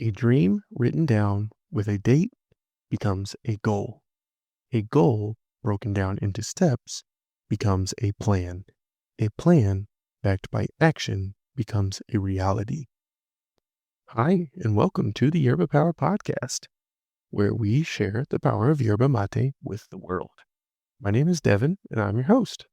A dream written down with a date becomes a goal. A goal broken down into steps becomes a plan. A plan backed by action becomes a reality. Hi, and welcome to the Yerba Power Podcast, where we share the power of yerba mate with the world. My name is Devin, and I'm your host.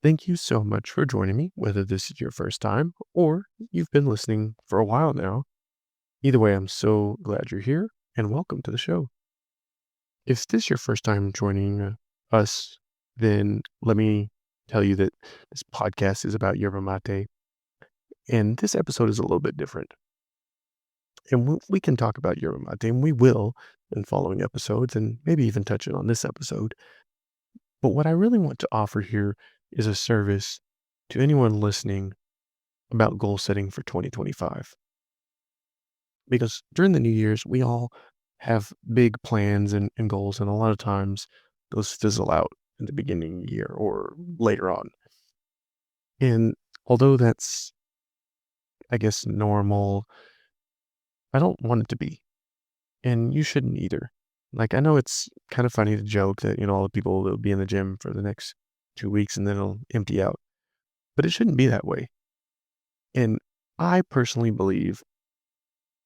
Thank you so much for joining me, whether this is your first time or you've been listening for a while now. Either way, I'm so glad you're here, and welcome to the show. If this is your first time joining us, then let me tell you that this podcast is about yerba mate, and this episode is a little bit different. And we can talk about yerba mate, and we will in following episodes, and maybe even touch it on this episode. But what I really want to offer here is a service to anyone listening about goal setting for 2025. Because during the New Year's, we all have big plans and goals, and a lot of times those fizzle out in the beginning of the year or later on. And although that's, I guess, normal, I don't want it to be. And you shouldn't either. Like, I know it's kind of funny to joke that, all the people will be in the gym for the next 2 weeks and then it'll empty out. But it shouldn't be that way. And I personally believe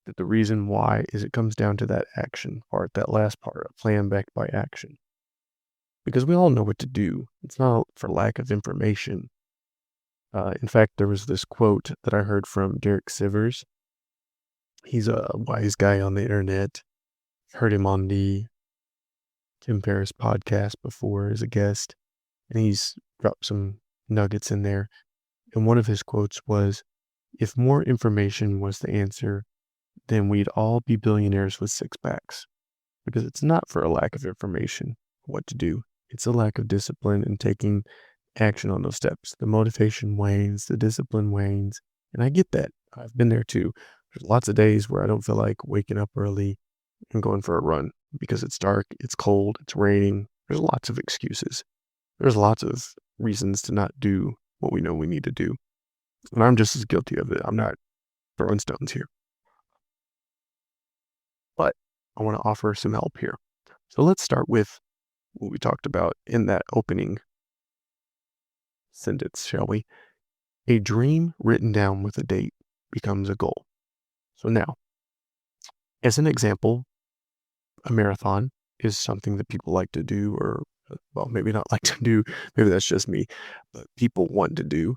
that the reason why is it comes down to that action part, that last part, a plan backed by action. Because we all know what to do. It's not for lack of information. In fact, there was this quote that I heard from Derek Sivers. He's a wise guy on the internet. Heard him on the Tim Ferriss podcast before as a guest, and he's dropped some nuggets in there. And one of his quotes was, "If more information was the answer, then we'd all be billionaires with six packs." Because it's not for a lack of information what to do. It's a lack of discipline and taking action on those steps. The motivation wanes, the discipline wanes. And I get that. I've been there too. There's lots of days where I don't feel like waking up early and going for a run because it's dark, it's cold, it's raining. There's lots of excuses. There's lots of reasons to not do what we know we need to do. And I'm just as guilty of it. I'm not throwing stones here. But I want to offer some help here. So let's start with what we talked about in that opening sentence, shall we? A dream written down with a date becomes a goal. So now, as an example, a marathon is something that people like to do, or, well, maybe not like to do, maybe that's just me, but people want to do.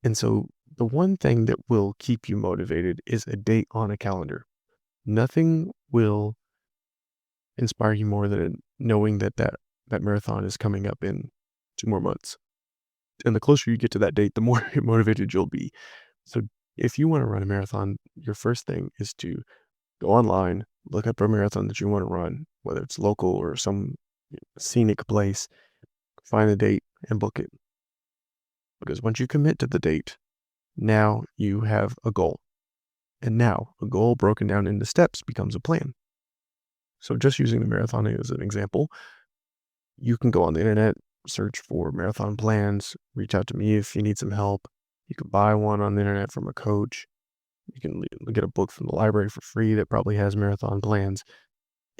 And so the one thing that will keep you motivated is a date on a calendar. Nothing will inspire you more than knowing that marathon is coming up in 2 more months. And the closer you get to that date, the more motivated you'll be. So if you want to run a marathon, your first thing is to go online, look up a marathon that you want to run, whether it's local or some scenic place, find a date and book it. Because once you commit to the date, now you have a goal. And now a goal broken down into steps becomes a plan. So just using the marathon as an example, you can go on the internet, search for marathon plans, reach out to me if you need some help. You can buy one on the internet from a coach. You can get a book from the library for free that probably has marathon plans.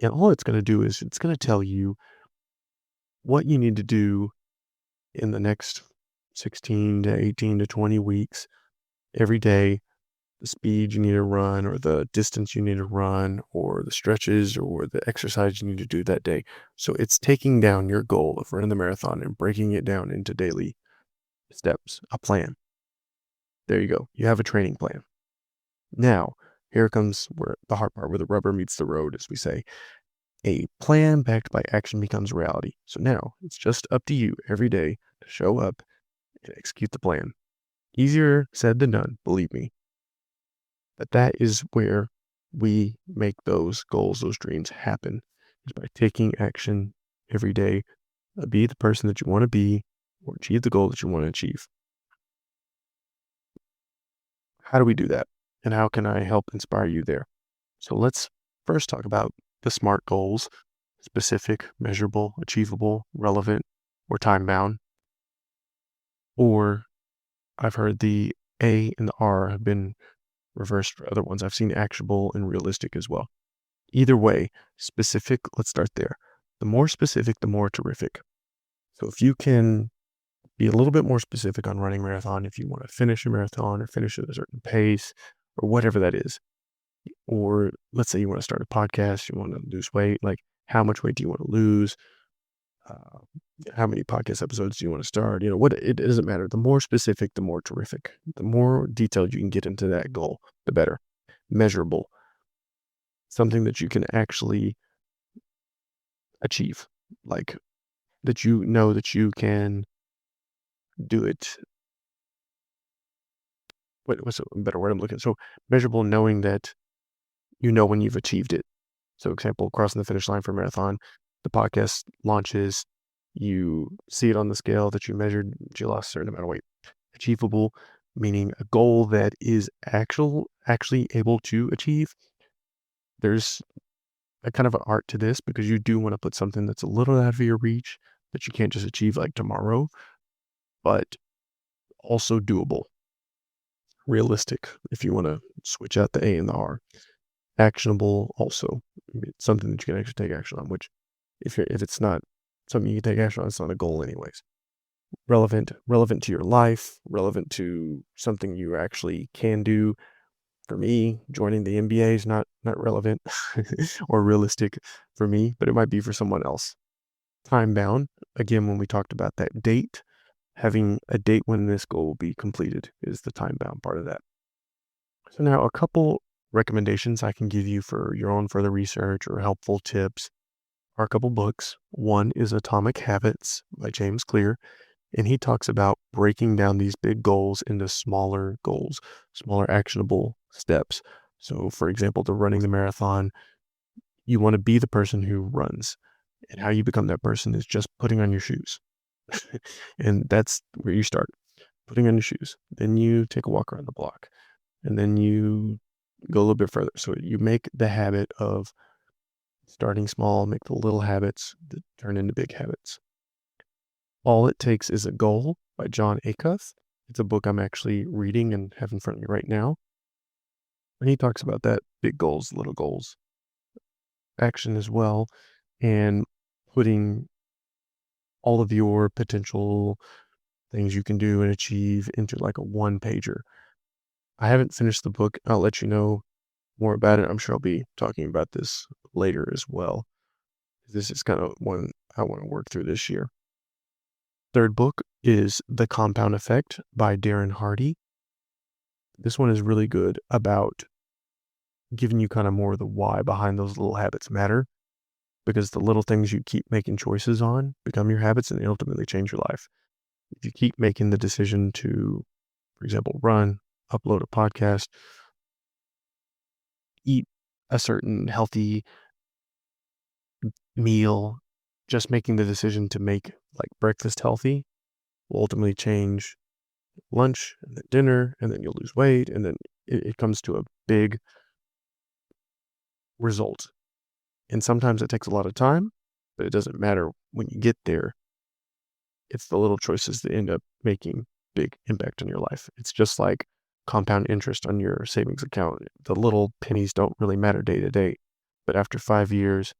And all it's going to do is it's going to tell you what you need to do in the next 16 to 18 to 20 weeks every day, the speed you need to run or the distance you need to run or the stretches or the exercise you need to do that day. So it's taking down your goal of running the marathon and breaking it down into daily steps, a plan. There you go. You have a training plan. Now, here comes where the hard part, where the rubber meets the road, as we say. A plan backed by action becomes reality. So now it's just up to you every day to show up and execute the plan. Easier said than done, believe me. But that is where we make those goals, those dreams happen, is by taking action every day. Be the person that you want to be or achieve the goal that you want to achieve. How do we do that? And how can I help inspire you there? So let's first talk about the SMART goals: specific, measurable, achievable, relevant, or time-bound. Or I've heard the A and the R have been reversed for other ones. I've seen actionable and realistic as well. Either way, specific, let's start there. The more specific, the more terrific. So if you can be a little bit more specific on running a marathon, if you want to finish a marathon or finish at a certain pace or whatever that is, or let's say you want to start a podcast, you want to lose weight, like how much weight do you want to lose? Uh, how many podcast episodes do you want to start? What it doesn't matter. The more specific, the more terrific. The more detailed you can get into that goal, the better. Measurable, something that you can actually achieve, like that you know that you can do it. What's a better word I'm looking at? So measurable, knowing that you know when you've achieved it. So example, crossing the finish line for a marathon, the podcast launches, you see it on the scale that you measured, you lost a certain amount of weight. Achievable, meaning a goal that is actually able to achieve. There's a kind of an art to this because you do want to put something that's a little out of your reach that you can't just achieve like tomorrow, but also doable. Realistic, if you want to switch out the A and the R. Actionable, also it's something that you can actually take action on, which if it's not something you can take action on, it's not a goal anyways. Relevant to your life, relevant to something you actually can do. For me, joining the NBA is not relevant or realistic for me, but it might be for someone else. Time bound, again, when we talked about that date, having a date when this goal will be completed is the time bound part of that. So now a couple recommendations I can give you for your own further research or helpful tips are a couple books. One is Atomic Habits by James Clear, and he talks about breaking down these big goals into smaller goals, smaller actionable steps. So for example, to running the marathon, you want to be the person who runs, and how you become that person is just putting on your shoes. And that's where you start, putting on your shoes. Then you take a walk around the block, and then you go a little bit further. So you make the habit of starting small, make the little habits that turn into big habits. All It Takes Is a Goal by John Acuff. It's a book I'm actually reading and have in front of me right now. And he talks about that, big goals, little goals, action as well, and putting all of your potential things you can do and achieve into like a one pager. I haven't finished the book. I'll let you know more about it. I'm sure I'll be talking about this later as well. This is kind of one I want to work through this year. Third book is The Compound Effect by Darren Hardy. This one is really good about giving you kind of more of the why behind those little habits matter, because the little things you keep making choices on become your habits and they ultimately change your life. If you keep making the decision to, for example, run, upload a podcast, eat a certain healthy meal, just making the decision to make like breakfast healthy will ultimately change lunch and then dinner, and then you'll lose weight, and then it comes to a big result. And sometimes it takes a lot of time, but it doesn't matter when you get there. It's the little choices that end up making big impact on your life. It's just like compound interest on your savings account. The little pennies don't really matter day to day, but after 5 years,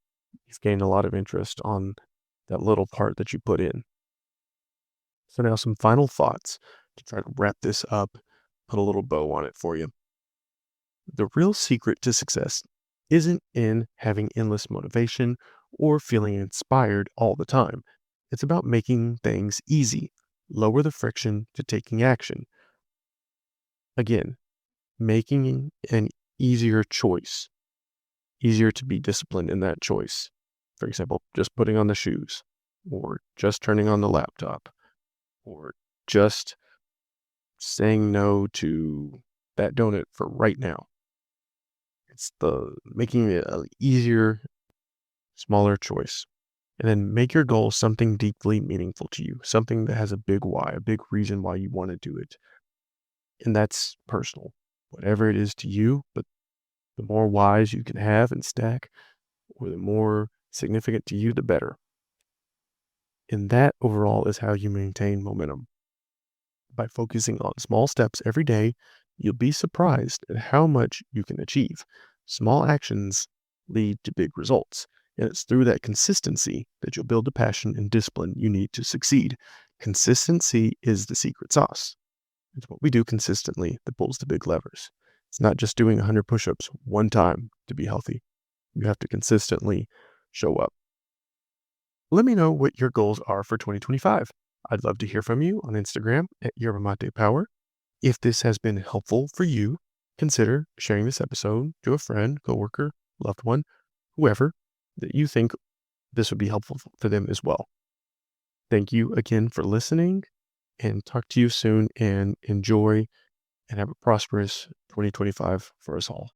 you've gained a lot of interest on that little part that you put in. So now some final thoughts to try to wrap this up, put a little bow on it for you. The real secret to success isn't in having endless motivation or feeling inspired all the time. It's about making things easy, lower the friction to taking action. Again, making an easier choice, easier to be disciplined in that choice. For example, just putting on the shoes, or just turning on the laptop, or just saying no to that donut for right now. It's the making it an easier, smaller choice. And then make your goal something deeply meaningful to you, something that has a big why, a big reason why you want to do it. And that's personal, whatever it is to you. But the more whys you can have and stack, or the more significant to you, the better. And that overall is how you maintain momentum, by focusing on small steps every day You'll be surprised at how much you can achieve. Small actions lead to big results, and it's through that consistency that you'll build the passion and discipline you need to succeed. Consistency is the secret sauce. It's what we do consistently that pulls the big levers. It's not just doing 100 push-ups one time to be healthy. You have to consistently show up. Let me know what your goals are for 2025. I'd love to hear from you on Instagram at Yerba Mate Power. If this has been helpful for you, consider sharing this episode to a friend, coworker, loved one, whoever that you think this would be helpful for them as well. Thank you again for listening, and talk to you soon, and enjoy and have a prosperous 2025 for us all.